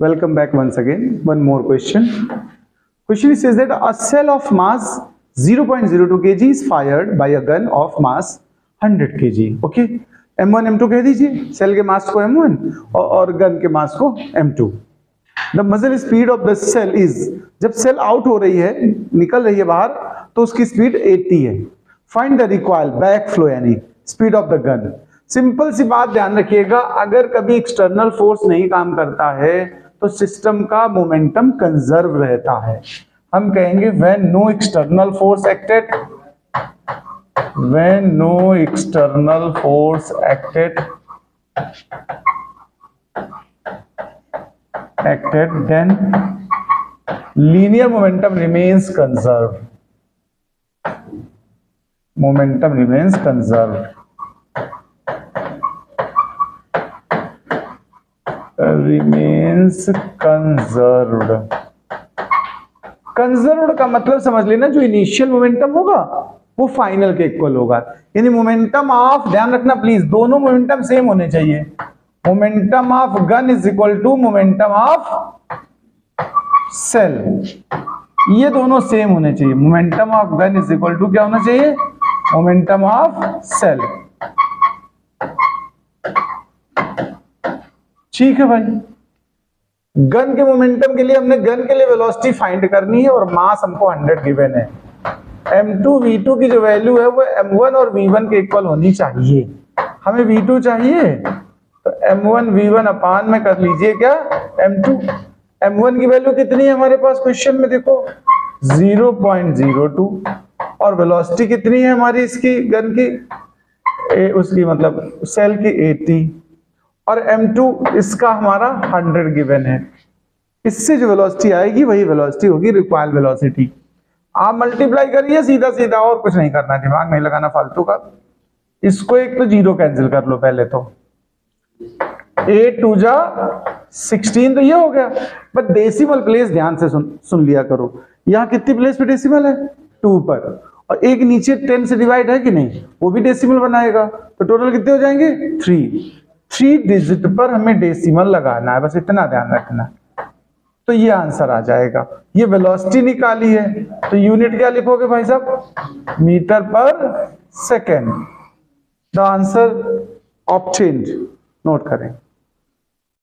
Welcome back once again. One more question. Question says that a shell of mass 0.02 kg is fired by a gun of mass 100 kg. Okay. M1 M2 कह दीजिए, cell के मास को M1 और gun के मास को M2. The muzzle speed of the cell is, जब sell out हो रही है, निकल रही है बाहर, तो उसकी स्पीड 80 है. Find the recoil back flow यानी speed of the gun. Simple सी बात ध्यान रखिएगा, अगर कभी एक्सटर्नल फोर्स नहीं काम करता है तो सिस्टम का मोमेंटम कंजर्व रहता है. हम कहेंगे when no external force acted, when no external force acted then linear momentum remains conserved. Momentum remains conserved. Remains conserved. Conserved का मतलब समझ लेना, जो इनिशियल मोमेंटम होगा वो फाइनल के इक्वल होगा. यानी मोमेंटम ऑफ, ध्यान रखना प्लीज, दोनों मोमेंटम सेम होने चाहिए. Momentum of gun is equal to momentum of shell, ये दोनों सेम होने चाहिए. Momentum of gun is equal to क्या होना चाहिए? Momentum of shell. ठीक है भाई. गन के मोमेंटम के लिए हमने गन के लिए वेलोसिटी फाइंड करनी है और मास हमको 100 गिवन है. m2 v2 की जो वैल्यू है वो m1 और v1 के इक्वल होनी चाहिए. हमें v2 चाहिए तो m1 v1 अपान में कर लीजिए क्या m2. m1 की वैल्यू कितनी है हमारे पास क्वेश्चन में, देखो 0.02, और वेलोसिटी कितनी है हमारी इसकी गन की, उसकी मतलब सेल की 80, और m2 इसका हमारा 100 गिवन है. इससे जो वेलोसिटी आएगी वही वेलोसिटी होगी रिक्वायर्ड वेलोसिटी. आप मल्टीप्लाई करिए सीधा सीधा, और कुछ नहीं करना, दिमाग नहीं लगाना फालतू का. इसको एक तो जीरो कैंसिल कर लो पहले तो, 8 2 जा 16 तो ये हो गया. बट डेसिमल प्लेस ध्यान से सुन लिया करो. यहाँ कितनी प्लेस पे डेसिमल है? 2 पर, और एक नीचे 10 से डिवाइड है कि नहीं, वो भी डेसिमल बनाएगा. तो टोटल कितने हो जाएंगे? 3 डिजिट पर हमें डेसिमल लगाना है, बस इतना ध्यान रखना. तो ये आंसर आ जाएगा. ये वेलोसिटी निकाली है तो यूनिट क्या लिखोगे भाई साहब? मीटर पर second. The answer obtained, note करें.